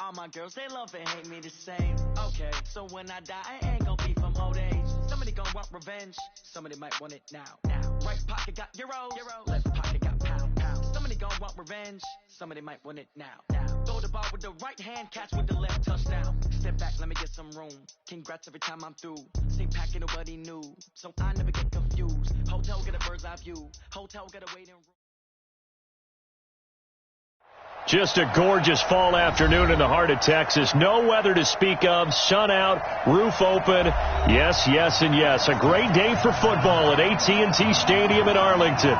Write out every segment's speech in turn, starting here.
All my girls, they love and hate me the same. Okay, so when I die, I ain't gonna be from old age. Somebody gonna want revenge, somebody might want it now. Right pocket got euros, left pocket got pound. Somebody gonna want revenge, somebody might want it now. Throw the ball with the right hand, catch with the left, touchdown. Step back, let me get some room. Congrats every time I'm through. Same packet, nobody knew, so I never get confused. Hotel get a bird's eye view, hotel get a waiting room. Just a gorgeous fall afternoon in the heart of Texas. No weather to speak of. Sun out, roof open. Yes, yes, and yes. A great day for football at AT&T Stadium in Arlington.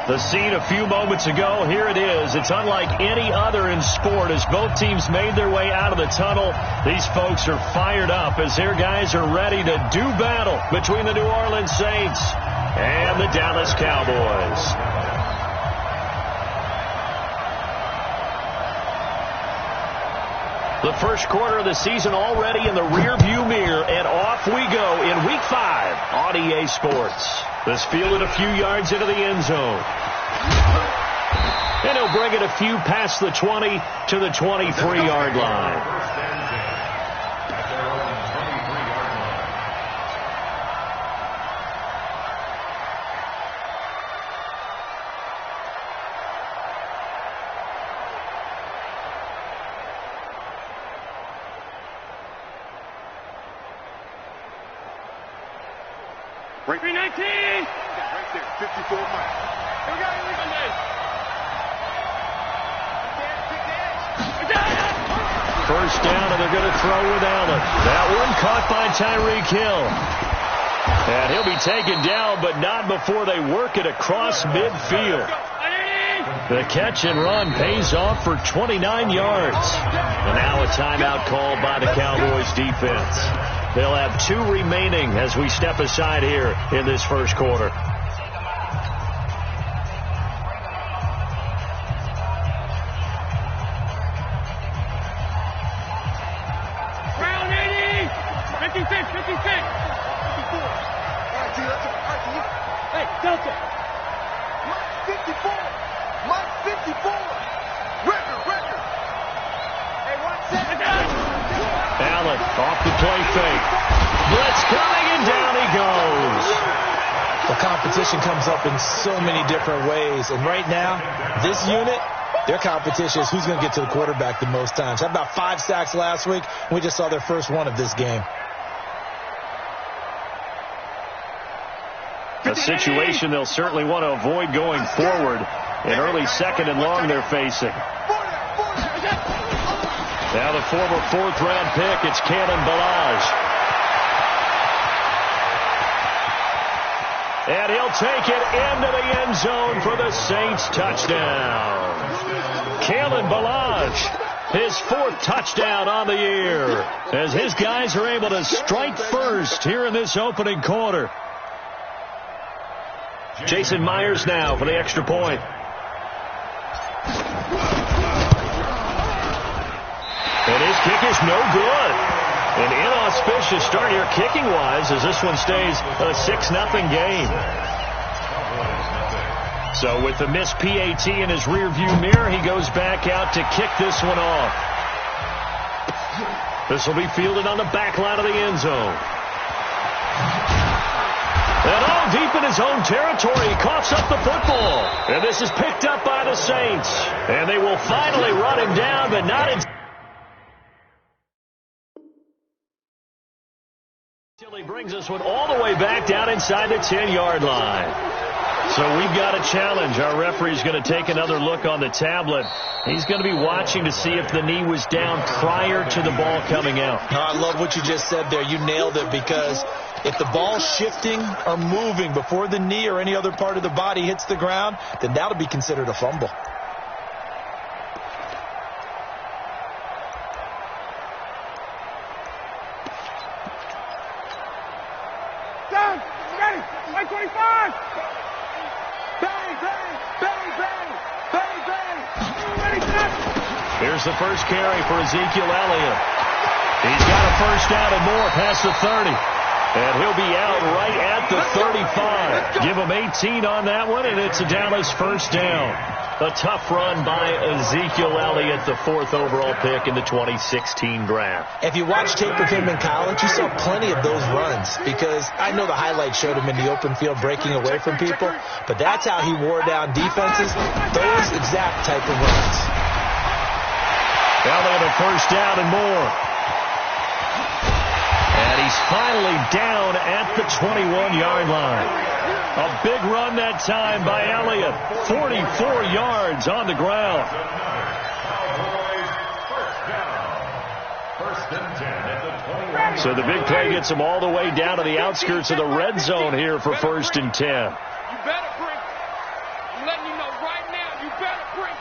The scene a few moments ago, here it is. It's unlike any other in sport as both teams made their way out of the tunnel. These folks are fired up as their guys are ready to do battle between the New Orleans Saints and the Dallas Cowboys. The first quarter of the season already in the rearview mirror, and off we go in Week 5 on EA Sports. This fielded a few yards into the end zone. And he'll bring it a few past the 20 to the 23-yard line. Right 319. Right there, 54 miles. Here we go, First down, and they're going to throw with Allen. That one caught by Tyreek Hill. And he'll be taken down, but not before they work it across midfield. The catch and run pays off for 29 yards. And now a timeout called by the Cowboys defense. They'll have 2 remaining as we step aside here in this first quarter. Brown 80! 56, 56! 54. All right, T, let's go. Hey, Delta! Mike 54! Mike 54! Record! Hey, 1 second! Allen off the play fake. Blitz coming, and down he goes. The competition comes up in so many different ways. And right now, this unit, their competition is who's going to get to the quarterback the most times. Had about 5 sacks last week. We just saw their first one of this game. A situation they'll certainly want to avoid going forward. An early second and long they're facing. Now the former 4th-round pick, it's Kalen Ballage. And he'll take it into the end zone for the Saints touchdown. Kalen Ballage, his 4th touchdown on the year, as his guys are able to strike first here in this opening quarter. Jason Myers now for the extra point. And his kick is no good. An inauspicious start here kicking-wise as this one stays a 6-0 game. So with the missed PAT in his rearview mirror, he goes back out to kick this one off. This will be fielded on the back line of the end zone. And all deep in his own territory, he coughs up the football. And this is picked up by the Saints. And they will finally run him down, but not in. He brings us one all the way back down inside the 10-yard line. So we've got a challenge. Our referee's going to take another look on the tablet. He's going to be watching to see if the knee was down prior to the ball coming out. I love what you just said there. You nailed it, because if the ball's shifting or moving before the knee or any other part of the body hits the ground, then that'll be considered a fumble. Down! Ready! 125! Bang! Bang! Bang! Bang! Bang! Bang! Ready, set! Here's the first carry for Ezekiel Elliott. He's got a first down and more past the 30. And he'll be out right at the 35. Give him 18 on that one, and it's a Dallas first down. A tough run by Ezekiel Elliott, the 4th overall pick in the 2016 draft. If you watch tape of him in college, you saw plenty of those runs, because I know the highlights showed him in the open field breaking away from people, but that's how he wore down defenses, those exact type of runs. Elliott a first down and more. And he's finally down at the 21-yard line. A big run that time by Elliott. 44 yards on the ground. So the big play gets him all the way down to the outskirts of the red zone here for 1st and 10. You better bring. I'm letting you know right now, you better bring.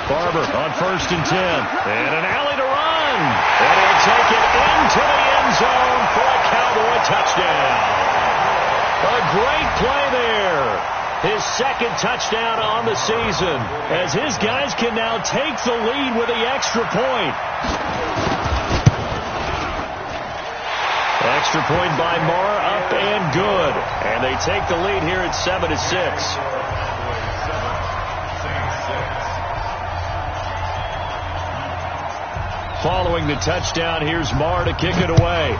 Barber on 1st and 10. And an alley to run. And he'll take it into the end zone for a Cowboy touchdown. A great play there. His 2nd touchdown on the season, as his guys can now take the lead with the extra point. Extra point by Marr, up and good. And they take the lead here at 7-6. Following the touchdown, here's Marr to kick it away.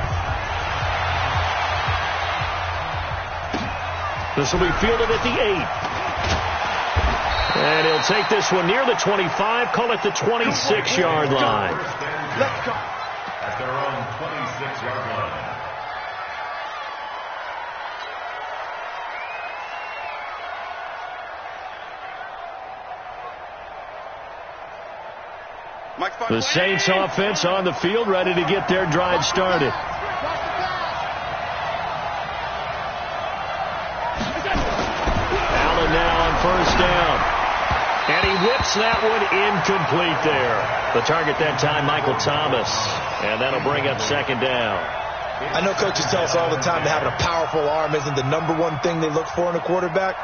This will be fielded at the 8. And he'll take this one near the 25, call it the 26-yard line. Let's go. At their own 26-yard line. The Saints offense on the field, ready to get their drive started. Allen now on 1st down. And he whips that one incomplete there. The target that time, Michael Thomas. And that'll bring up 2nd down. I know coaches tell us all the time that having a powerful arm isn't the #1 thing they look for in a quarterback.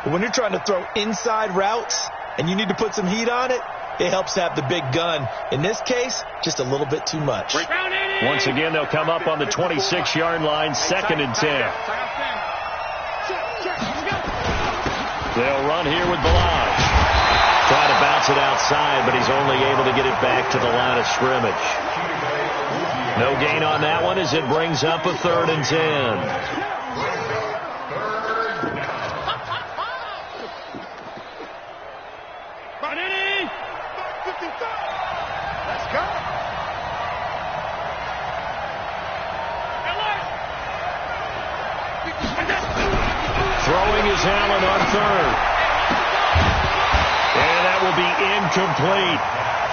But when you're trying to throw inside routes and you need to put some heat on it, it helps to have the big gun. In this case, just a little bit too much. Once again, they'll come up on the 26-yard line, 2nd and 10. They'll run here with Balaj. Try to bounce it outside, but he's only able to get it back to the line of scrimmage. No gain on that one as it brings up a 3rd and 10. Throwing is Allen on 3rd. And that will be incomplete.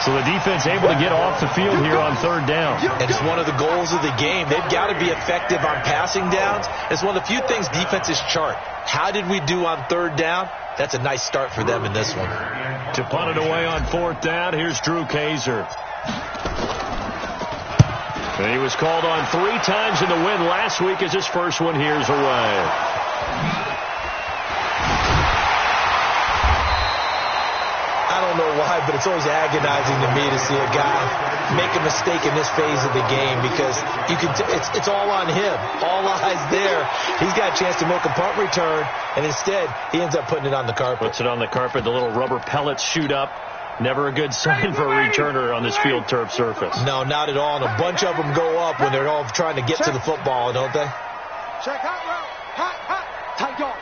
So the defense able to get off the field here on 3rd down. And it's one of the goals of the game. They've got to be effective on passing downs. It's one of the few things defenses chart. How did we do on 3rd down? That's a nice start for them in this one. To punt it away on 4th down, here's Drew Kaiser. And he was called on 3 times in the win last week as his first one here's away. I don't know why, but it's always agonizing to me to see a guy make a mistake in this phase of the game, because you can it's all on him. All eyes there. He's got a chance to make a punt return, and instead he ends up putting it on the carpet. Puts it on the carpet. The little rubber pellets shoot up. Never a good sign for a returner on this field turf surface. No, not at all. And a bunch of them go up when they're all trying to get to the football, don't they? Check hot route. Hot. Tight dog.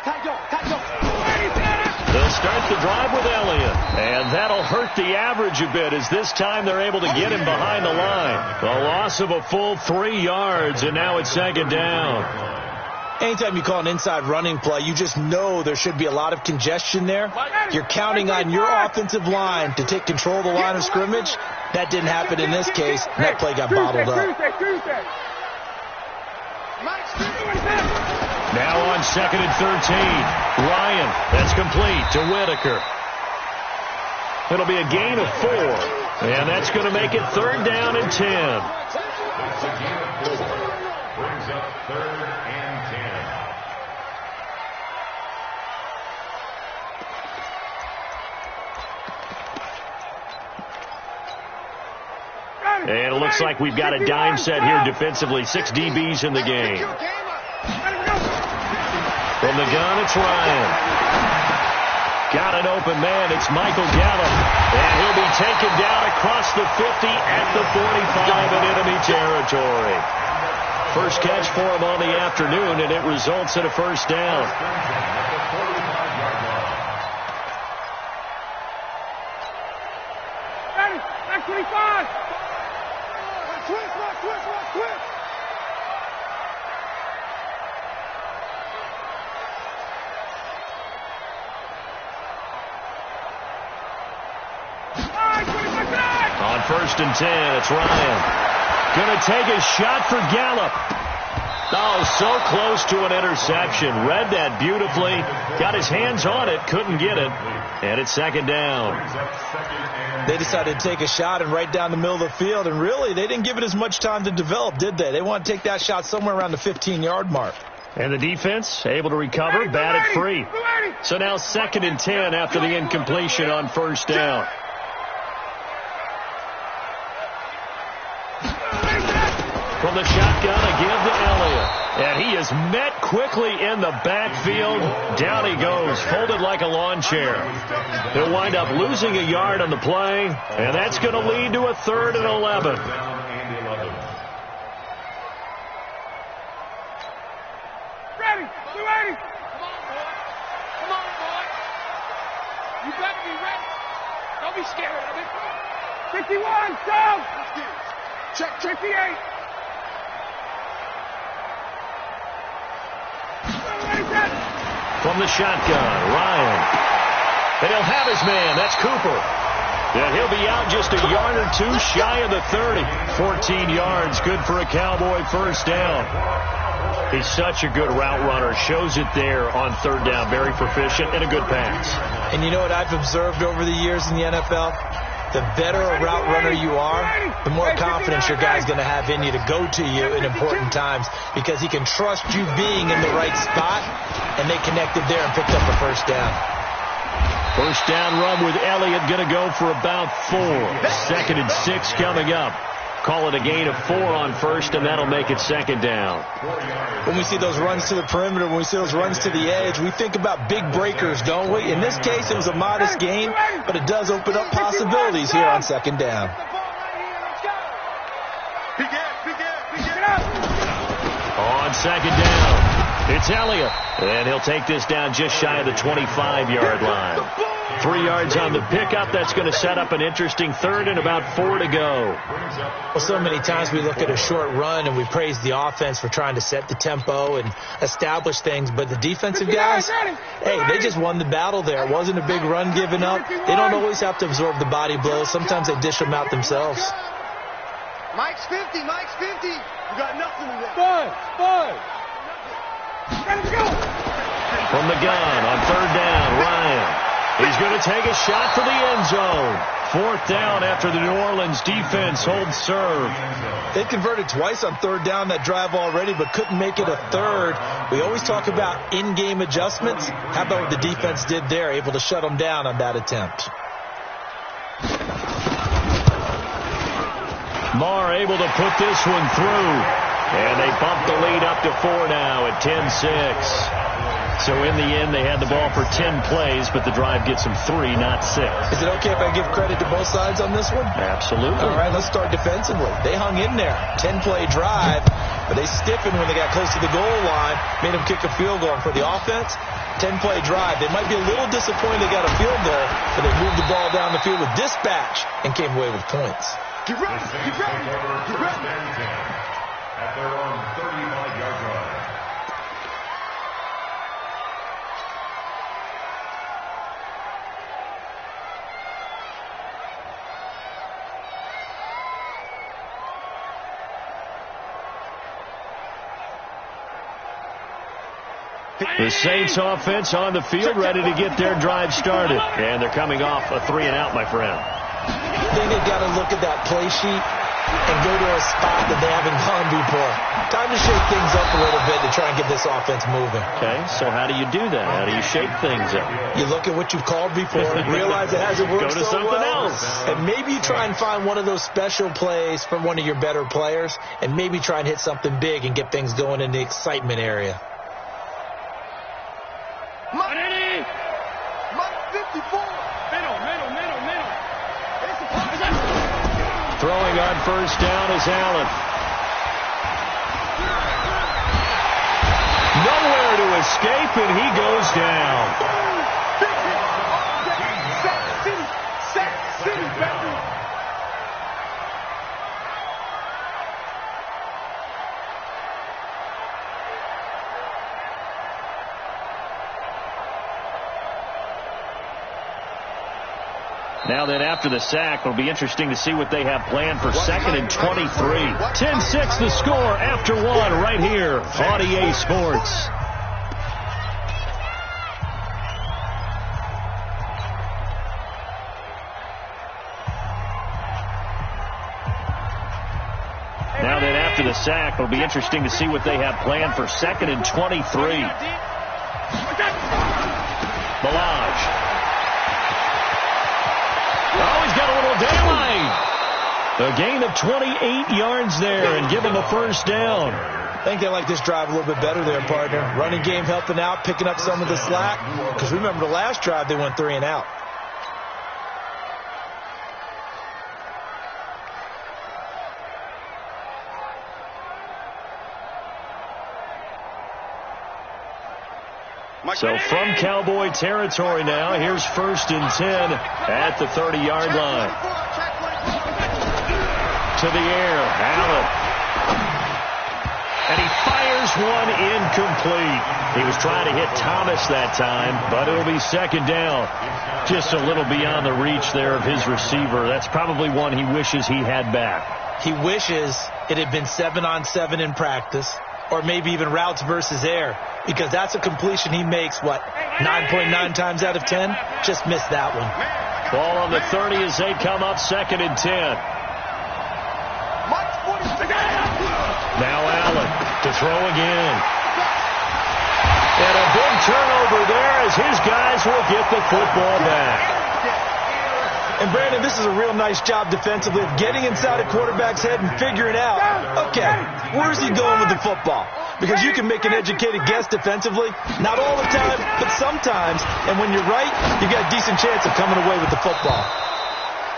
They'll start the drive with Elliott. And that'll hurt the average a bit, as this time they're able to get him behind the line. A loss of a full 3 yards, and now it's 2nd down. Anytime you call an inside running play, you just know there should be a lot of congestion there. You're counting on your offensive line to take control of the line of scrimmage. That didn't happen in this case, and that play got bottled up. Now on 2nd and 13. Ryan, that's complete to Whitaker. It'll be a gain of 4. And that's going to make it 3rd down and 10. That's a gain of 4. Brings up 3rd and 10. And it looks like we've got a dime set here defensively. 6 DBs in the game. From the gun, it's Ryan. got an open man. It's Michael Gallup. And he'll be taken down across the 50 at the 45 in enemy territory. First catch for him on the afternoon, and it results in a first down. Back 25. Twist. On 1st and 10, it's Ryan. Going to take a shot for Gallup. Oh, so close to an interception. Read that beautifully. Got his hands on it. Couldn't get it. And it's 2nd down. They decided to take a shot and right down the middle of the field. And really, they didn't give it as much time to develop, did they? They want to take that shot somewhere around the 15-yard mark. And the defense able to recover, bat it free. So now 2nd and 10 after the incompletion on 1st down. From the shotgun, a give to Elliott. And he is met quickly in the backfield. Down he goes, folded like a lawn chair. He'll wind up losing a yard on the play, and that's going to lead to a 3rd and 11. Ready. 280. Come on, boy. You better be ready. Don't be scared of it. 51, go. Check 58. From the shotgun, Ryan. And he'll have his man. That's Cooper. And he'll be out just a yard or two shy of the 30. 14 yards, good for a Cowboy first down. He's such a good route runner. Shows it there on 3rd down. Very proficient and a good pass. And you know what I've observed over the years in the NFL? The better a route runner you are, the more confidence your guy's going to have in you to go to you in important times because he can trust you being in the right spot, and they connected there and picked up a first down. First down run with Elliott going to go for about 4. 2nd and 6 coming up. Call it a gain of 4 on 1st, and that'll make it 2nd down. When we see those runs to the perimeter, when we see those runs to the edge, we think about big breakers, don't we? In this case, it was a modest gain, but it does open up possibilities here on 2nd down. On 2nd down, it's Elliott, and he'll take this down just shy of the 25-yard line. 3 yards on the pickup. That's going to set up an interesting 3rd and about 4 to go. Well, so many times we look at a short run and we praise the offense for trying to set the tempo and establish things, but the defensive guys, hey, they just won the battle there. It wasn't a big run given up. They don't always have to absorb the body blows. Sometimes they dish them out themselves. Mike's 50. You got nothing in there. Five. Let's go. From the gun on 3rd down, Ryan. He's going to take a shot for the end zone. 4th down after the New Orleans defense holds serve. They converted twice on 3rd down that drive already, but couldn't make it a 3rd. We always talk about in-game adjustments. How about what the defense did there, able to shut them down on that attempt? Marr able to put this one through. And they bump the lead up to 4 now at 10-6. So in the end, they had the ball for 10 plays, but the drive gets them 3, not 6. Is it okay if I give credit to both sides on this one? Absolutely. All right, let's start defensively. They hung in there. 10-play drive, but they stiffened when they got close to the goal line, made them kick a field goal. And for the offense, 10-play drive. They might be a little disappointed they got a field goal, but they moved the ball down the field with dispatch and came away with points. Get ready. At their own 35-yard line. The Saints offense on the field, ready to get their drive started. And they're coming off a 3-and-out, my friend. I think they've got to look at that play sheet and go to a spot that they haven't gone before. Time to shake things up a little bit to try and get this offense moving. Okay, so how do you do that? How do you shake things up? You look at what you've called before, realize it hasn't worked Go to so something well, else. and maybe you try and find one of those special plays from one of your better players, and maybe try and hit something big and get things going in the excitement area. Mike 50. Throwing on first down is Allen. Nowhere to escape, and he goes down. Sack City, baby. Now then, after the sack, it'll be interesting to see what they have planned for 2nd and 23. 10-6 the score after one right here on EA Sports. Now then, after the sack, it'll be interesting to see what they have planned for 2nd and 23. Ballage. Oh, he's got a little daylight. A gain of 28 yards there and give him a first down. I think they like this drive a little bit better there, partner. Running game helping out, picking up some of the slack. Because remember the last drive, they went 3 and out. So from Cowboy territory now, here's 1st and 10 at the 30-yard line. To the air, Allen. And he fires one incomplete. He was trying to hit Thomas that time, but it'll be 2nd down. Just a little beyond the reach there of his receiver. That's probably one he wishes he had back. He wishes it had been 7-on-7 in practice, or maybe even routes versus air, because that's a completion he makes, 9.9 times out of 10? Just missed that one. Ball on the 30 as they come up 2nd and 10. Now Allen to throw again. And a big turnover there as his guys will get the football back. And, Brandon, this is a real nice job defensively of getting inside a quarterback's head and figuring out, okay, where's he going with the football? Because you can make an educated guess defensively. Not all the time, but sometimes. And when you're right, you got a decent chance of coming away with the football.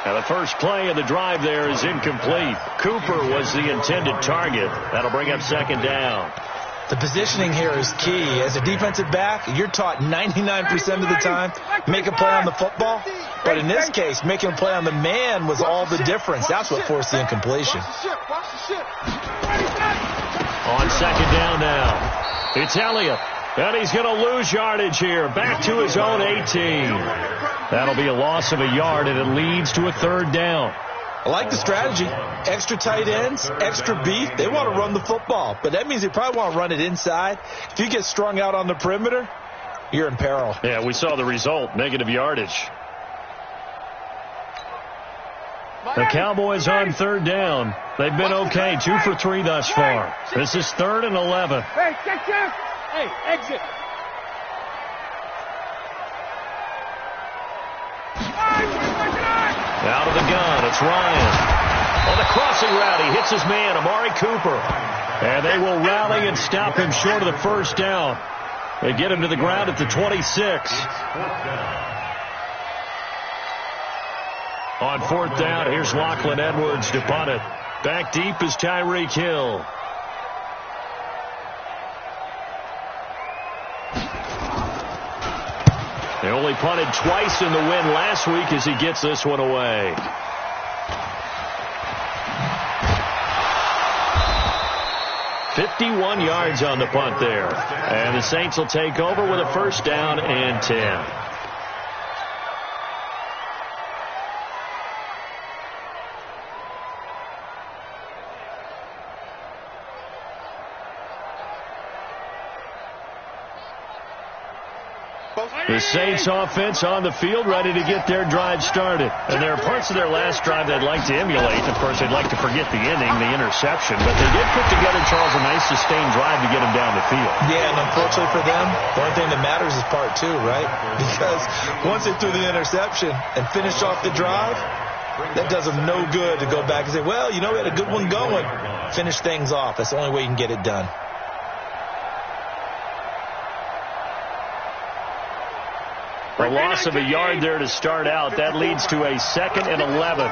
Now the first play of the drive there is incomplete. Cooper was the intended target. That'll bring up 2nd down. The positioning here is key. As a defensive back, you're taught 99% of the time, make a play on the football. But in this case, making a play on the man was all the difference. That's what forced the incompletion. On 2nd down now, it's Elliott. And he's going to lose yardage here. Back to his own 18. That'll be a loss of a yard, and it leads to a 3rd down. I like the strategy. Extra tight ends, extra beef. They want to run the football, but that means they probably want to run it inside. If you get strung out on the perimeter, you're in peril. Yeah, we saw the result, negative yardage. The Cowboys on 3rd down. They've been okay, 2 for 3 thus far. This is 3rd and 11. Hey, check. Hey, exit. Out of the gun, it's Ryan. On the crossing route, he hits his man, Amari Cooper. And they will rally and stop him short of the first down. They get him to the ground at the 26. On 4th down, here's Lachlan Edwards to punt it. Back deep is Tyreek Hill. They only punted twice in the win last week as he gets this one away. "51 yards on the punt there. And the Saints will take over with a first down and 10. The Saints offense on the field, ready to get their drive started. And there are parts of their last drive they'd like to emulate. Of course, they'd like to forget the ending, the interception. But they did put together, Charles, a nice sustained drive to get them down the field. Yeah, and unfortunately for them, the only thing that matters is part 2, right? Because once they threw the interception and finished off the drive, that does them no good to go back and say, well, you know, we had a good one going. Finish things off. That's the only way you can get it done. A loss of a yard there to start out. That leads to a 2nd and 11.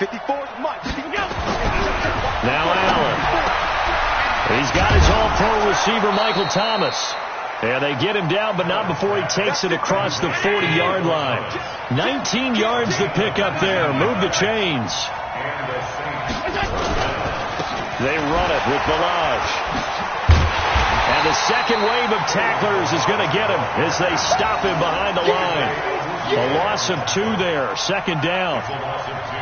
54's Mike. Now Allen. He's got his all-pro receiver, Michael Thomas. And they get him down, but not before he takes it across the 40-yard line. 19 yards to pick up there. Move the chains. They run it with Ballage. And the second wave of tacklers is going to get him as they stop him behind the line. A loss of 2 there, second down.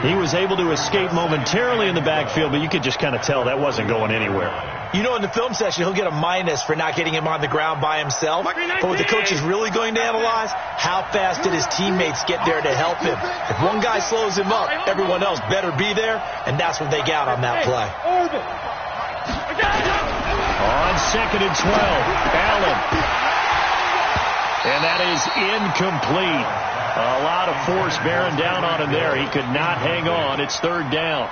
He was able to escape momentarily in the backfield, but you could just kind of tell that wasn't going anywhere. You know, in the film session, he'll get a minus for not getting him on the ground by himself. But what the coach is really going to analyze, how fast did his teammates get there to help him? If one guy slows him up, everyone else better be there, and that's what they got on that play. On 2nd and 12, Allen. And that is incomplete. A lot of force bearing down on him there. He could not hang on. It's 3rd down.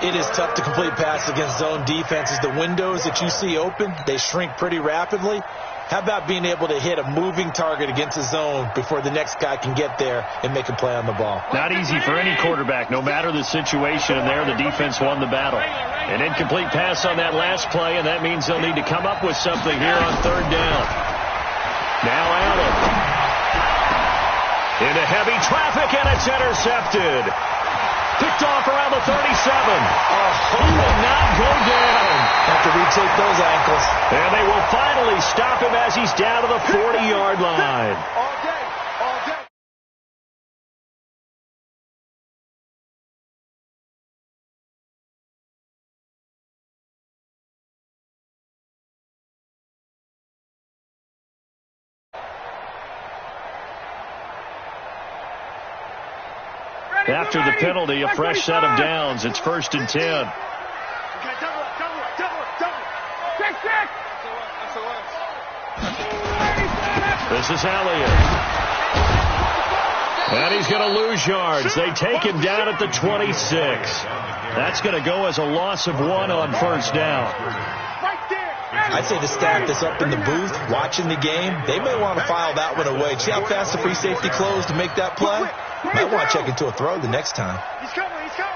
It is tough to complete passes against zone defenses. The windows that you see open, they shrink pretty rapidly. How about being able to hit a moving target against a zone before the next guy can get there and make a play on the ball? Not easy for any quarterback, no matter the situation. And there, the defense won the battle. An incomplete pass on that last play, and that means they'll need to come up with something here on 3rd down. Now Allen. Into heavy traffic, and it's intercepted. Picked off around the 37. He will not go down. Have to retake those ankles. And they will finally stop him as he's down to the 40-yard line. All day, all day. After the penalty, a fresh set of downs. It's 1st and 10. Okay, double. This is Elliott. And he's going to lose yards. They take him down at the 26. That's going to go as a loss of 1 on 1st down. I'd say the staff that's up in the booth watching the game, they may want to file that one away. See how fast the free safety closed to make that play? Might want to check into a throw the next time. He's coming. Let's go.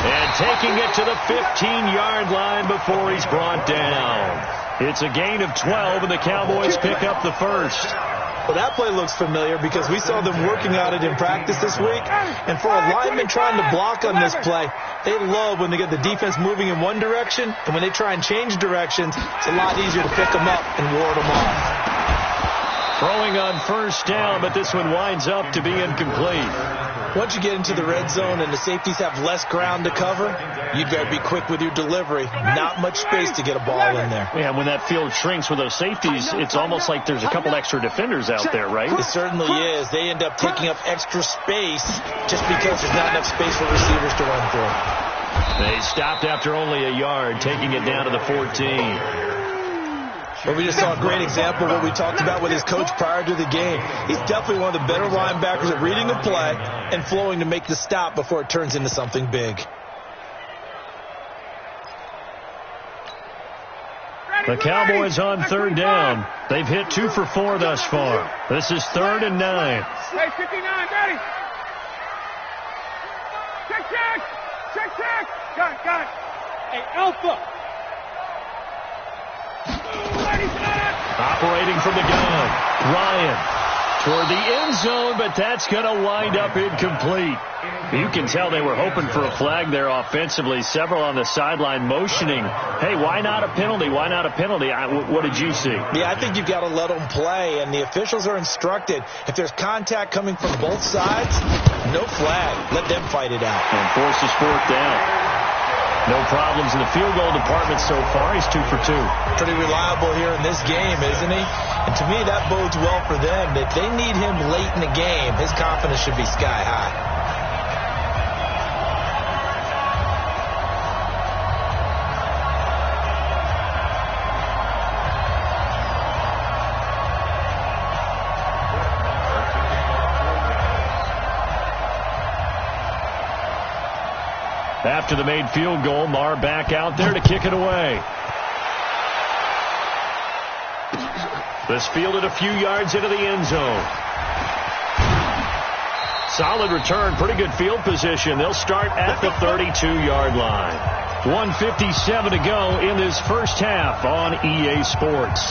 And taking it to the 15-yard line before he's brought down. It's a gain of 12, and the Cowboys pick up the first. Well, that play looks familiar because we saw them working on it in practice this week. And for a lineman trying to block on this play, they love when they get the defense moving in one direction. And when they try and change directions, it's a lot easier to pick them up and ward them off. Throwing on 1st down, but this one winds up to be incomplete. Once you get into the red zone and the safeties have less ground to cover, you got to be quick with your delivery. Not much space to get a ball in there. Yeah, when that field shrinks with those safeties, it's almost like there's a couple extra defenders out there, right? It certainly is. They end up taking up extra space just because there's not enough space for receivers to run through. They stopped after only a yard, taking it down to the 14. Well, we just saw a great example of what we talked about with his coach prior to the game. He's definitely one of the better linebackers at reading the play and flowing to make the stop before it turns into something big. The Cowboys on 3rd down. They've hit 2 for 4 thus far. This is 3rd and 9. Hey, 59, ready. Check. Got it. Hey, Alpha. Operating from the gun, Ryan toward the end zone, but that's going to wind up incomplete. You can tell they were hoping for a flag there offensively. Several on the sideline motioning, hey, why not a penalty? Why not a penalty? What did you see? Yeah, I think you've got to let them play, and the officials are instructed. If there's contact coming from both sides, no flag. Let them fight it out. And forces 4th down. No problems in the field goal department so far. He's 2 for 2. Pretty reliable here in this game, isn't he? And to me, that bodes well for them. If they need him late in the game, his confidence should be sky high. After the made field goal, Marr back out there to kick it away. This fielded a few yards into the end zone. solid return, pretty good field position. They'll start at the 32-yard line. 1:57 to go in this first half on EA Sports.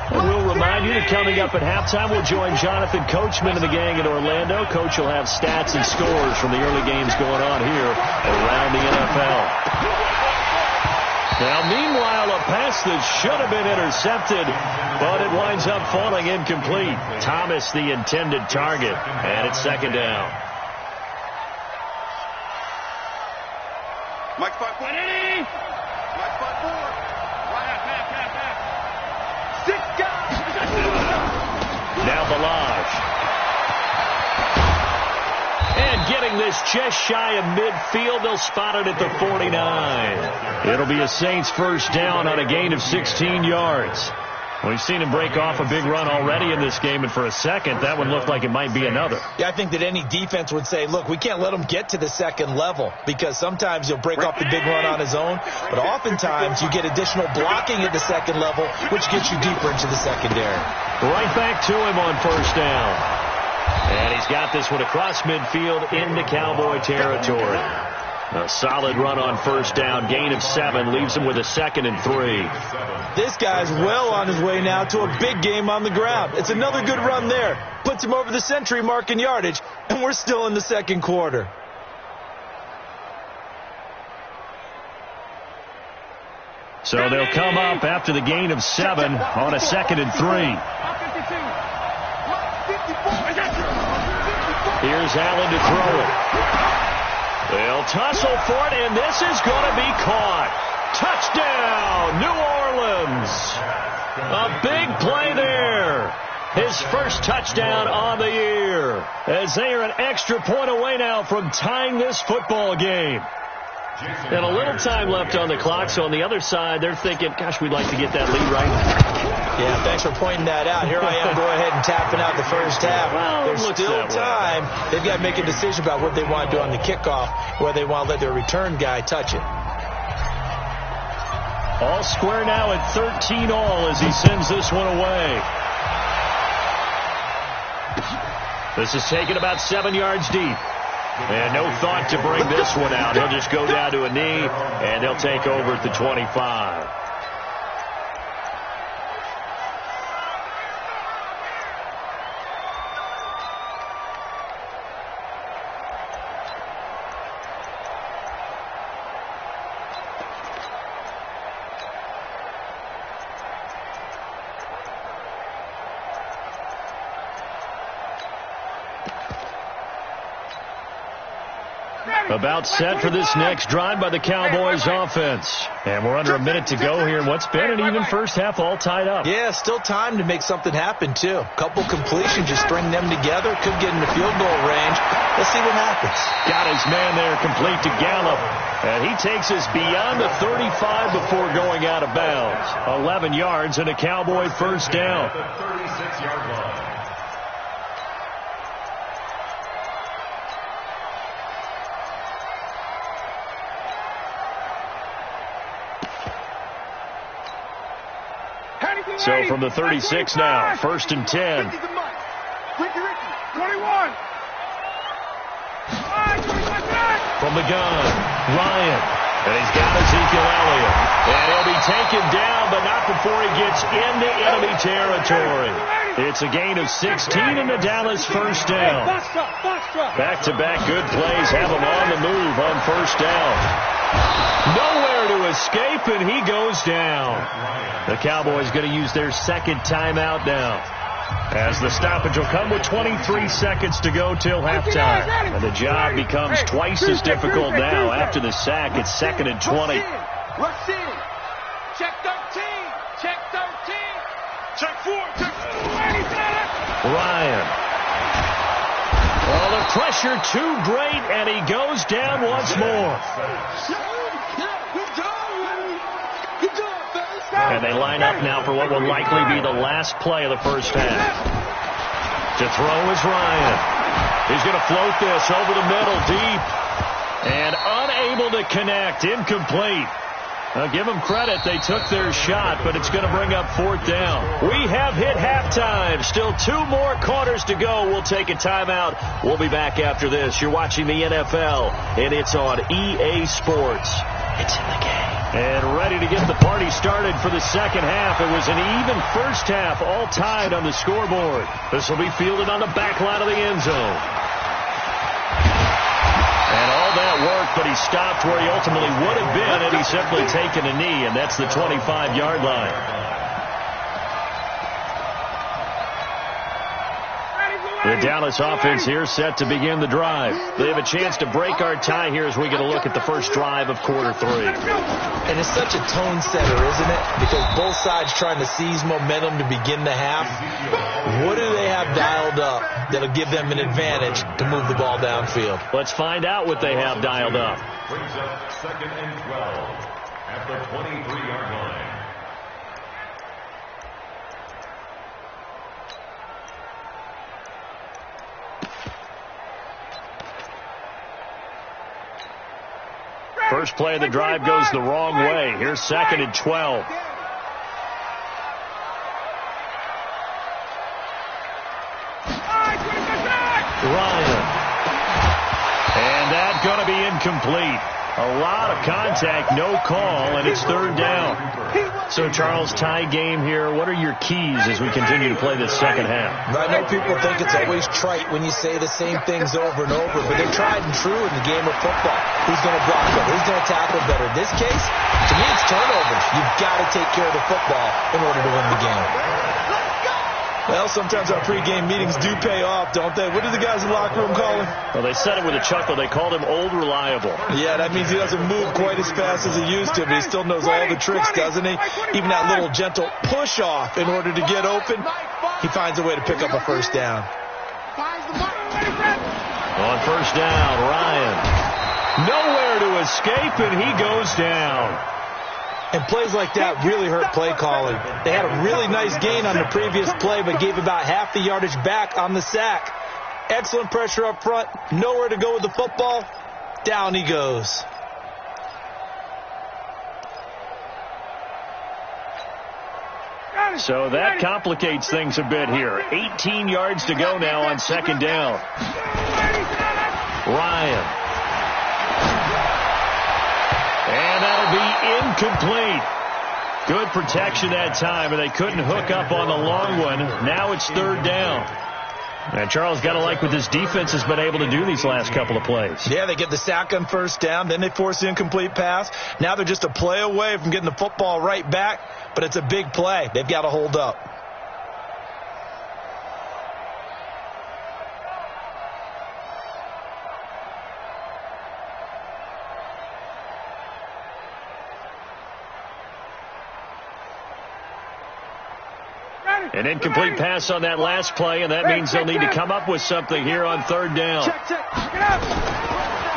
And we'll remind you that coming up at halftime, we'll join Jonathan Coachman and the gang in Orlando. Coach will have stats and scores from the early games going on here around the NFL. Now, meanwhile, a pass that should have been intercepted, but it winds up falling incomplete. Thomas, the intended target, and it's second down. Mike 5-4. Mike 5-4. Half. 6 guys. Now Balaj. And getting this just shy of midfield, they'll spot it at the 49. It'll be a Saints first down on a gain of 16 yards. We've seen him break off a big run already in this game, and for a second, that one looked like it might be another. Yeah, I think that any defense would say, look, we can't let him get to the second level, because sometimes he'll break off the big run on his own, but oftentimes you get additional blocking at the second level, which gets you deeper into the secondary. Right back to him on first down. And he's got this one across midfield into Cowboy territory. A solid run on first down, gain of 7, leaves him with a 2nd and 3. This guy's well on his way now to a big game on the ground. It's another good run there. Puts him over the century mark in yardage, and we're still in the second quarter. So they'll come up after the gain of 7 on a 2nd and 3. Here's Allen to throw it. They'll tussle for it, and this is going to be caught. Touchdown, New Orleans. A big play there. His first touchdown on the year, as they are an extra point away now from tying this football game. And a little time left on the clock, so on the other side, they're thinking, gosh, we'd like to get that lead right now. Yeah, thanks for pointing that out. Here I am, go ahead and tapping out the first half. Well, there's still time. They've got to make a decision about what they want to do on the kickoff, whether they want to let their return guy touch it. All square now at 13 all as he sends this one away. This is taken about 7 yards deep. And no thought to bring this one out. He'll just go down to a knee, and they'll take over at the 25. About set for this next drive by the Cowboys offense. And we're under a minute to go here in what's been an even first half, all tied up. Yeah, still time to make something happen, too. A couple completions, just string them together. Could get in the field goal range. Let's see what happens. Got his man there complete to Gallup. And he takes us beyond the 35 before going out of bounds. 11 yards and a Cowboy first down. The 36-yard line. So from the 36 now, 1st and 10. 21. From the gun, Ryan. And he's got Ezekiel Elliott. And he'll be taken down, but not before he gets into enemy territory. It's a gain of 16 and the Dallas first down. Back-to-back good plays have him on the move on first down. Nowhere to escape, and he goes down. The Cowboys going to use their second timeout now, as the stoppage will come with 23 seconds to go till halftime. And the job becomes twice as difficult now after the sack. It's 2nd and 20. Rush in. Check 13. Check 13. Check 4. Check 4. Ryan. Oh, the pressure too great, and he goes down once more. And they line up now for what will likely be the last play of the first half. To throw is Ryan. He's going to float this over the middle deep. And unable to connect. Incomplete. Now give them credit. They took their shot, but it's going to bring up 4th down. We have hit halftime. Still 2 more quarters to go. We'll take a timeout. We'll be back after this. You're watching the NFL, and it's on EA Sports. It's in the game. And ready to get the party started for the second half. It was an even first half, all tied on the scoreboard. This will be fielded on the back line of the end zone. And all that work, but he stopped where he ultimately would have been had he simply taken a knee, and that's the 25-yard line. The Dallas offense here set to begin the drive. They have a chance to break our tie here as we get a look at the first drive of quarter 3. And it's such a tone setter, isn't it? Because both sides trying to seize momentum to begin the half. What do they have dialed up that'll give them an advantage to move the ball downfield? Let's find out what they have dialed up. Brings up 2nd and 12 at the 23-yard line. First play of the drive goes the wrong way. Here's 2nd and 12. Ryan. And that's going to be incomplete. A lot of contact, no call, and it's 3rd down. So, Charles, tie game here. What are your keys as we continue to play this second half? I know people think it's always trite when you say the same things over and over, but they're tried and true in the game of football. Who's going to block better? Who's going to tackle better? In this case, to me, it's turnovers. You've got to take care of the football in order to win the game. Well, sometimes our pregame meetings do pay off, don't they? What do the guys in the locker room call him? Well, they said it with a chuckle. They called him Old Reliable. Yeah, that means he doesn't move quite as fast as he used to, but he still knows all the tricks, doesn't he? Even that little gentle push-off in order to get open, he finds a way to pick up a first down. On first down, Ryan. Nowhere to escape, and he goes down. And plays like that really hurt play calling. They had a really nice gain on the previous play, but gave about half the yardage back on the sack. Excellent pressure up front. Nowhere to go with the football. Down he goes. So that complicates things a bit here. 18 yards to go now on 2nd down. Ryan. And that'll be incomplete. Good protection that time, and they couldn't hook up on the long one. Now it's 3rd down. And Charles, got to like what this defense has been able to do these last couple of plays. Yeah, they get the sack on first down, then they force the incomplete pass. Now they're just a play away from getting the football right back, but it's a big play. They've got to hold up. An incomplete pass on that last play, and that means they'll need to come up with something here on 3rd down.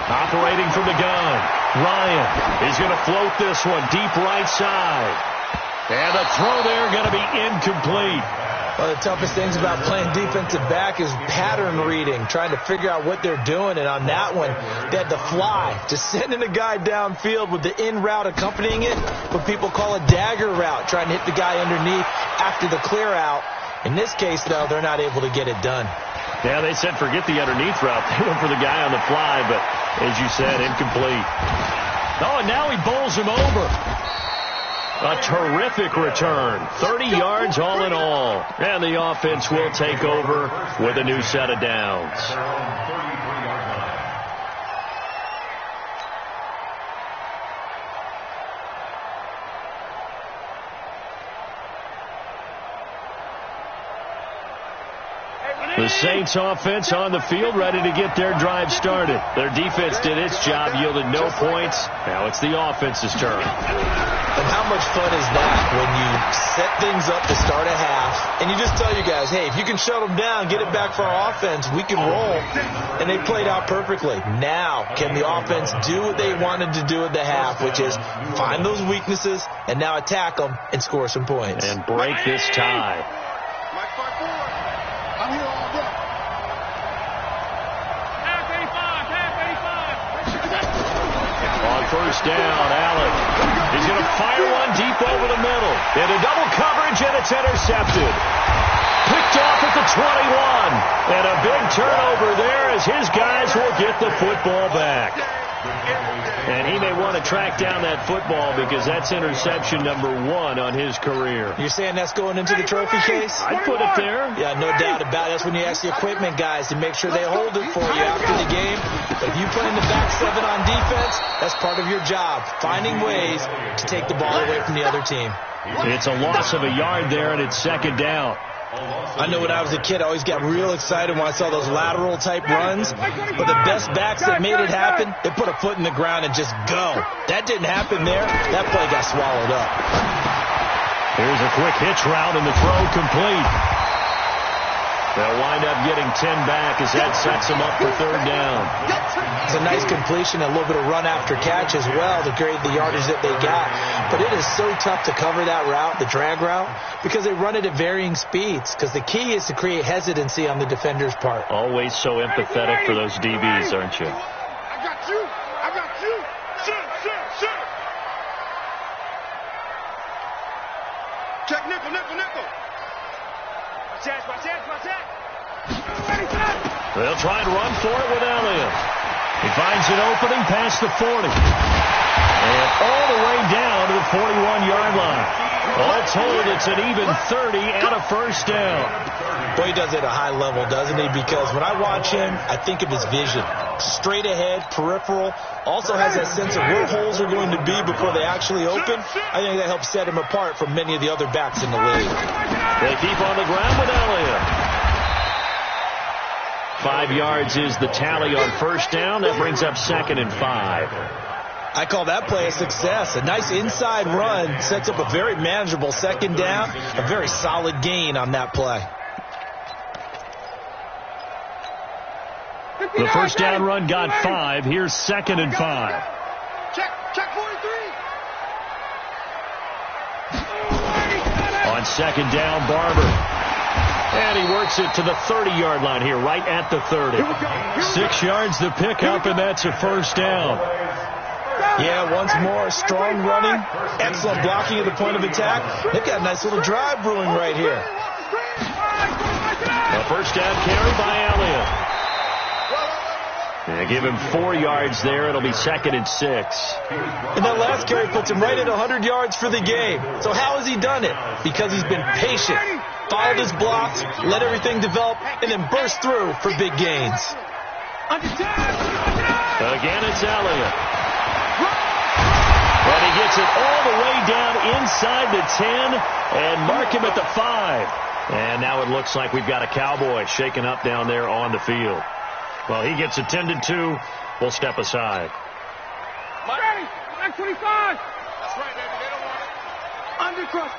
Operating from the gun, Ryan is going to float this one deep right side. And the throw there going to be incomplete. One of the toughest things about playing defensive back is pattern reading, trying to figure out what they're doing. And on that one, they had to fly, just sending a guy downfield with the in route accompanying it, what people call a dagger route, trying to hit the guy underneath after the clear out. In this case, though, they're not able to get it done. Yeah, they said forget the underneath route. They went for the guy on the fly, but as you said, incomplete. Oh, and now he bowls him over. A terrific return. 30 yards all in all. And the offense will take over with a new set of downs. The Saints offense on the field, ready to get their drive started. Their defense did its job, yielded no points. Now it's the offense's turn. And how much fun is that when you set things up to start a half, and you just tell you guys, hey, if you can shut them down, get it back for our offense, we can roll. And they played out perfectly. Now, can the offense do what they wanted to do at the half, which is find those weaknesses and now attack them and score some points. And break this tie. I'm here all day. On first down, Allen. He's going to fire one deep over the middle. Into double coverage, and it's intercepted. Picked off at the 21. And a big turnover there as his guys will get the football back. And he may want to track down that football because that's interception number 1 on his career. You're saying that's going into the trophy case? I'd put it there. Yeah, no doubt about it. That's when you ask the equipment guys to make sure they hold it for you after the game. But if you play in the back 7 on defense, that's part of your job, finding ways to take the ball away from the other team. It's a loss of a yard there, and it's second down. I know when I was a kid, I always got real excited when I saw those lateral-type runs. But the best backs that made it happen, they put a foot in the ground and just go. That didn't happen there. That play got swallowed up. Here's a quick hitch route, and the throw complete. They'll wind up getting 10 back as that sets them up for third down. It's a nice completion, a little bit of run after catch as well to create the yardage that they got. But it is so tough to cover that route, the drag route, because they run it at varying speeds. Because the key is to create hesitancy on the defender's part. Always so empathetic for those DBs, aren't you? I got you. I got you. Shoot. Check nickel. Watch out. They'll try and run for it with Elliott. He finds an opening past the 40. And all the way down to the 41-yard line. All told, it's an even 30 and a first down. Boy, he does it at a high level, doesn't he? Because when I watch him, I think of his vision. Straight ahead, peripheral. Also has that sense of where holes are going to be before they actually open. I think that helps set him apart from many of the other backs in the league. They keep on the ground with Elliott. 5 yards is the tally on first down. That brings up 2nd and 5. I call that play a success. A nice inside run sets up a very manageable second down. A very solid gain on that play. The first down run got 5. Here's 2nd and 5. Check 43. On second down, Barber. And he works it to the 30-yard line here, right at the 30. 6 yards to pick up, and that's a first down. Yeah, once more, strong running, excellent blocking at the point of attack. They've got a nice little drive brewing right here. A first down carry by Elliott. Give him 4 yards there. It'll be 2nd and 6. And that last carry puts him right at 100 yards for the game. So how has he done it? Because he's been patient, followed his blocks, let everything develop, and then burst through for big gains. Again, it's Elliott. And he gets it all the way down inside the 10 and mark him at the 5. And now it looks like we've got a Cowboy shaken up down there on the field. Well, he gets attended to. We'll step aside. Back 25. That's right, baby. They don't want it. Undercrush.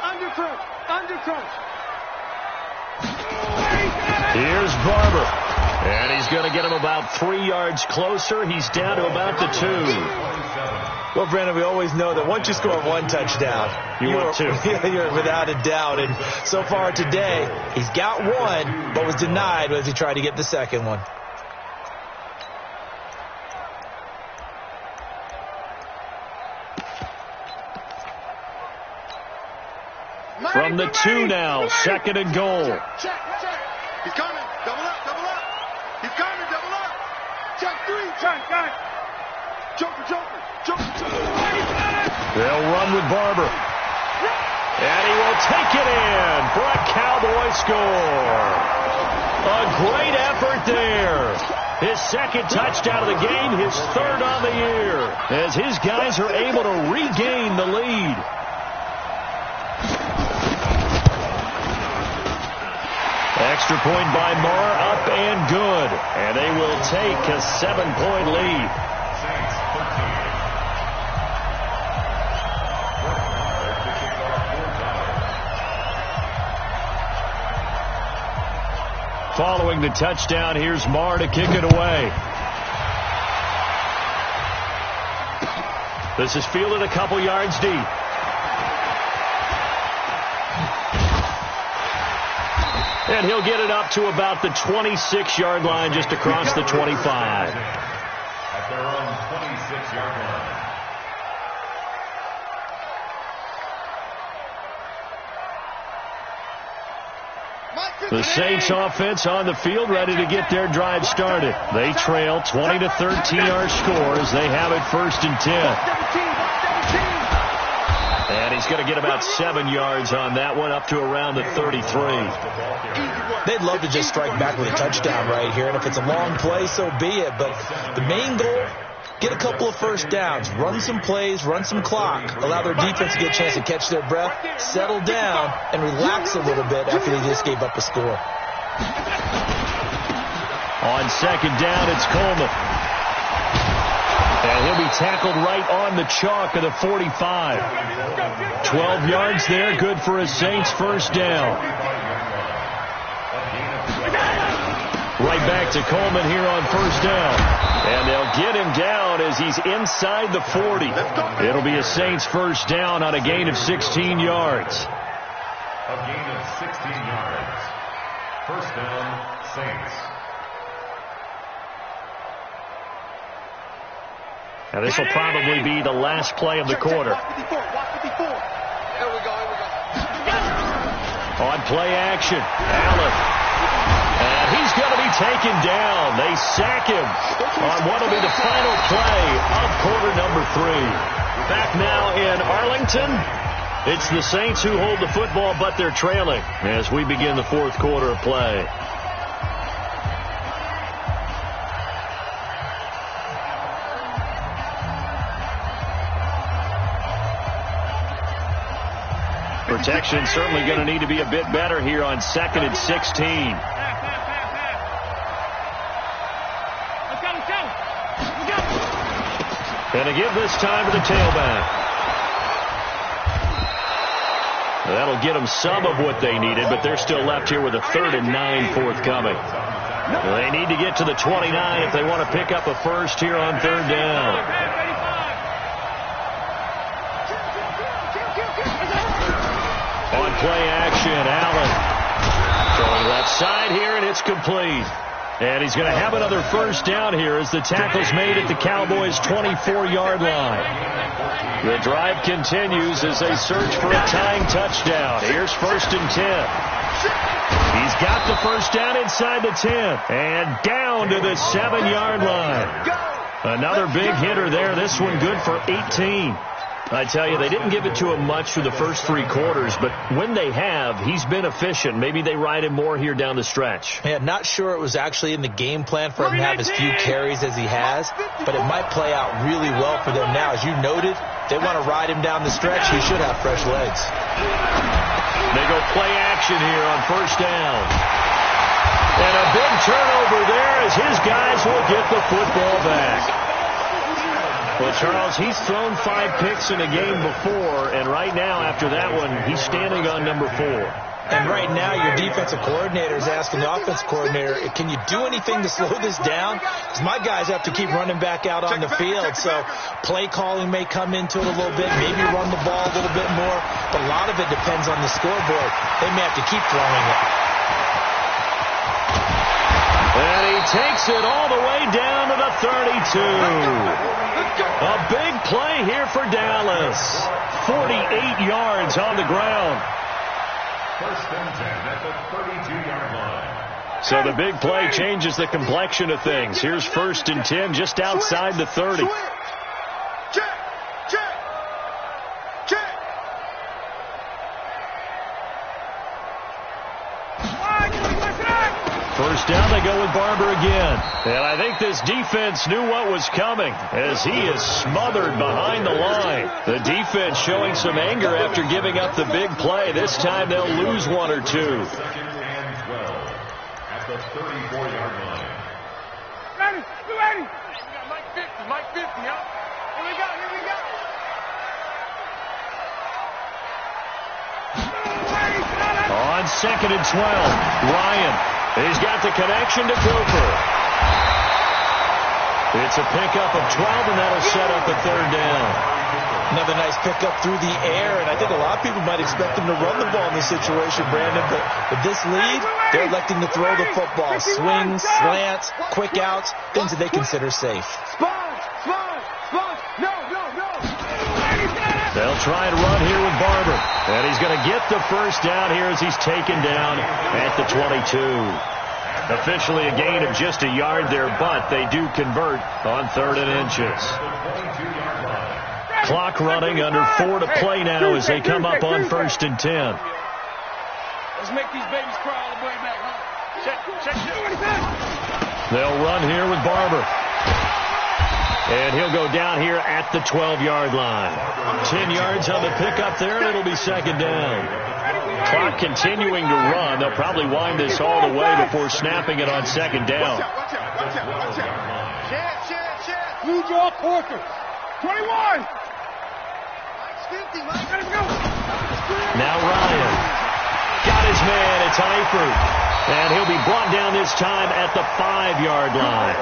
Here's Barber. And he's going to get him about 3 yards closer. He's down to about the 2. Well, Brandon, we always know that once you score 1 touchdown, you're 2. You're without a doubt. And so far today, he's got 1, but was denied as he tried to get the second one. From the 2 now, 2nd and goal. Check. He's coming. Double up. He's coming. Double up. Check 3. Check. Joker. They'll run with Barber. And he will take it in for a Cowboy score. A great effort there. His 2nd touchdown of the game, his 3rd on the year, as his guys are able to regain the lead. Extra point by Marr, up and good. And they will take a 7-point lead. Following the touchdown, here's Marr to kick it away. This is fielded a couple yards deep. And he'll get it up to about the 26-yard line, just across the 25. At their own 26-yard line. The Saints offense on the field, ready to get their drive started. They trail 20 to 13 our score as they have it 1st and 10. And he's going to get about 7 yards on that one, up to around the 33. They'd love to just strike back with a touchdown right here, and if it's a long play, so be it. But the main goal, get a couple of first downs, run some plays, run some clock, allow their defense to get a chance to catch their breath, settle down, and relax a little bit after they just gave up a score. On 2nd down, it's Coleman. And he'll be tackled right on the chalk of the 45. 12 yards there, good for a Saints 1st down. Right back to Coleman here on 1st down. And they'll get him down as he's inside the 40. It'll be a Saints 1st down on a gain of 16 yards. A gain of 16 yards. 1st down, Saints. Now this will probably be the last play of the quarter. On play action, Allen. And he's going to be taken down. They sack him on what will be the final play of quarter number 3. Back now in Arlington. It's the Saints who hold the football, but they're trailing as we begin the 4th quarter of play. Protection certainly going to need to be a bit better here on 2nd and 16. And to give this time to the tailback. That'll get them some of what they needed, but they're still left here with a 3rd and 9 forthcoming. They need to get to the 29 if they want to pick up a first here on 3rd down. On play action, Allen. Throwing left side here, and it's complete. And he's going to have another first down here as the tackle's made at the Cowboys' 24-yard line. The drive continues as they search for a tying touchdown. Here's 1st and 10. He's got the first down inside the 10 and down to the 7-yard line. Another big hitter there. This one good for 18. I tell you, they didn't give it to him much through the first 3 quarters, but when they have, he's been efficient. Maybe they ride him more here down the stretch. Yeah, not sure it was actually in the game plan for him to have as few carries as he has, but it might play out really well for them now. As you noted, they want to ride him down the stretch. He should have fresh legs. They go play action here on 1st down. And a big turnover there as his guys will get the football back. Well, Charles, he's thrown 5 picks in a game before, and right now, after that one, he's standing on number 4. And right now, your defensive coordinator is asking the offensive coordinator, can you do anything to slow this down? Because my guys have to keep running back out on the field, so play calling may come into it a little bit, maybe run the ball a little bit more, but a lot of it depends on the scoreboard. They may have to keep throwing it. And he takes it all the way down to the 32. A big play here for Dallas. 48 yards on the ground. 1st and 10 at the 32-yard line. So the big play changes the complexion of things. Here's 1st and 10 just outside the 30. First down, they go with Barber again. And I think this defense knew what was coming as he is smothered behind the line. The defense showing some anger after giving up the big play. This time they'll lose 1 or 2. 2nd and 12 at the 34-yard line. Ready, ready. Mike 50, huh? Here we go. On 2nd and 12, Ryan. He's got the connection to Cooper. It's a pickup of 12, and that'll set up a 3rd down. Another nice pickup through the air, and I think a lot of people might expect them to run the ball in this situation, Brandon, but with this lead, they're electing to throw the football. Swings, slants, quick outs, things that they consider safe. They'll They'll try and run here with Barber. And he's going to get the first down here as he's taken down at the 22. Officially a gain of just a yard there, but they do convert on 3rd and inches. Clock running, under 4 to play now as they come up on 1st and 10. Let's make these babies cry all the way back home. Check. They'll run here with Barber. And he'll go down here at the 12-yard line. 10 yards on the pickup there, and it'll be 2nd down. Clock continuing to run. They'll probably wind this all the way before snapping it on 2nd down. Watch out. Chad. Blue jaw Porter. 21. Let's go. Now Ryan. Got his man. It's Eifert. And he'll be brought down this time at the 5-yard line.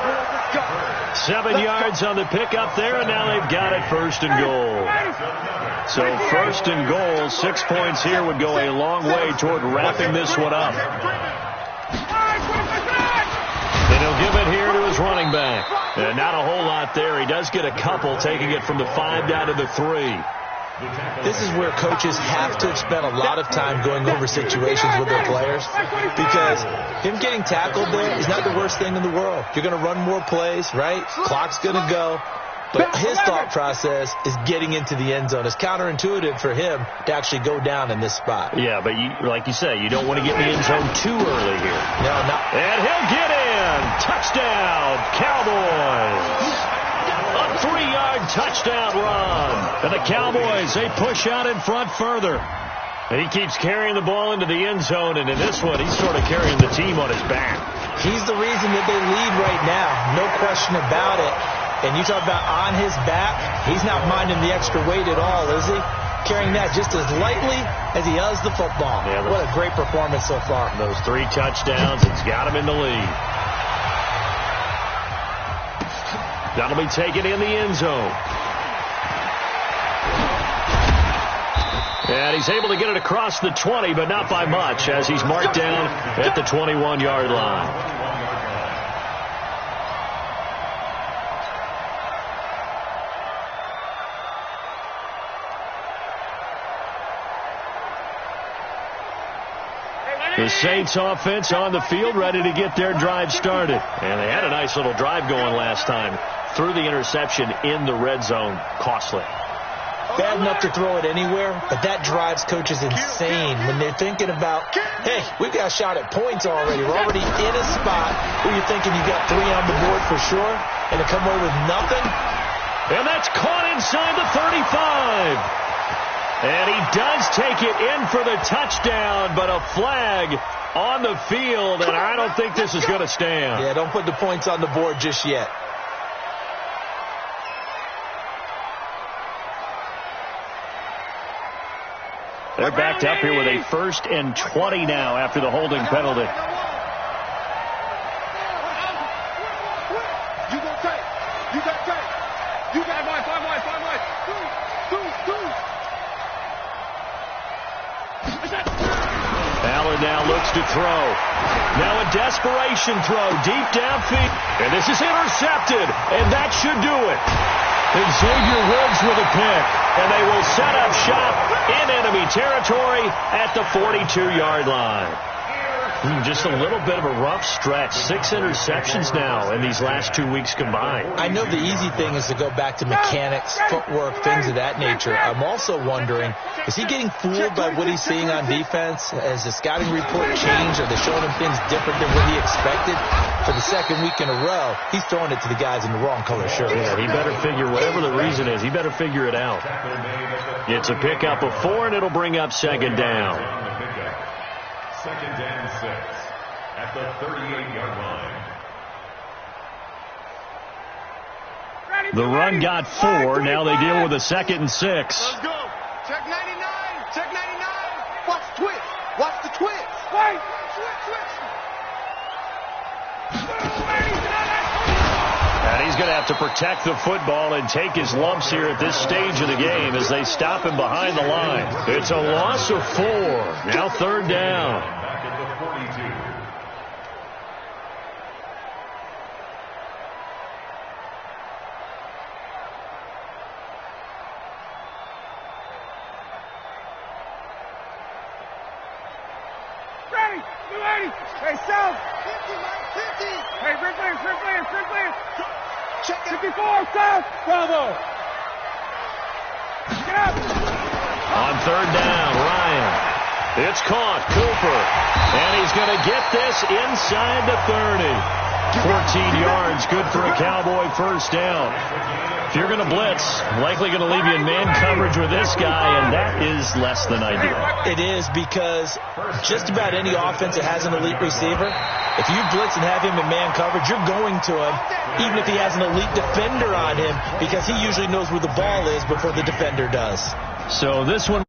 7 yards on the pickup there, and now they've got it 1st and goal. So 1st and goal, 6 points here would go a long way toward wrapping this one up. And he'll give it here to his running back. And not a whole lot there. He does get a couple, taking it from the 5 down to the 3. This is where coaches have to spend a lot of time going over situations with their players, because him getting tackled there is not the worst thing in the world. You're going to run more plays, right? Clock's going to go. But his thought process is getting into the end zone. It's counterintuitive for him to actually go down in this spot. Yeah, but like you say, you don't want to get in the end zone too early here. No, not. And he'll get in. Touchdown, Cowboys. A 3-yard touchdown run. And the Cowboys, they push out in front further. And he keeps carrying the ball into the end zone, and in this one, he's sort of carrying the team on his back. He's the reason that they lead right now. No question about it. And you talk about on his back, he's not minding the extra weight at all, is he? Carrying that just as lightly as he does the football. Yeah, what a great performance so far. Those 3 touchdowns, it's got him in the lead. That'll be taken in the end zone. And he's able to get it across the 20, but not by much, as he's marked down at the 21-yard line. The Saints offense on the field, ready to get their drive started. And they had a nice little drive going last time. Threw the interception in the red zone. Costly. Bad enough to throw it anywhere, but that drives coaches insane when they're thinking about, hey, we've got a shot at points already. We're already in a spot where you're thinking you got 3 on the board for sure, and to come away with nothing. And that's caught inside the 35. And he does take it in for the touchdown, but a flag on the field, and I don't think this is going to stand. Yeah, don't put the points on the board just yet. They're backed up here with a 1st and 20 now after the holding penalty. You go tight. You got tight. You got 5 wide. 2. Ballard now looks to throw. Now a desperation throw deep downfield. And this is intercepted. And that should do it. And Xavier Woods with a pick. And they will set up shop in enemy territory at the 42-yard line. Just a little bit of a rough stretch. 6 interceptions now in these last 2 weeks combined. I know the easy thing is to go back to mechanics, footwork, things of that nature. I'm also wondering, is he getting fooled by what he's seeing on defense? Has the scouting report changed? Are they showing him things different than what he expected? For the 2nd week in a row, he's throwing it to the guys in the wrong color shirts. Yeah, he better figure, whatever the reason is, he better figure it out. It's a pickup of 4, and it'll bring up 2nd down. 2nd and 6 at the 38-yard line. The run got 4. Now they deal with a 2nd and 6. Let's go. Check 99. Check 99. Watch the twist. Watch the twist. Wait. Twist. And he's going to have to protect the football and take his lumps here at this stage of the game as they stop him behind the line. It's a loss of 4. Now 3rd down. Back at the 42. Ready. You ready? Hey, South. 50. Hey, Rick Lance. Check it. 54, South. Bravo. Get up. On third down, Ryan. It's caught. Cooper. And he's going to get this inside the 30. 14 yards, good for a Cowboy first down. If you're going to blitz, likely going to leave you in man coverage with this guy, and that is less than ideal. It is, because just about any offense that has an elite receiver, if you blitz and have him in man coverage, you're going to him, even if he has an elite defender on him, because he usually knows where the ball is before the defender does. So this one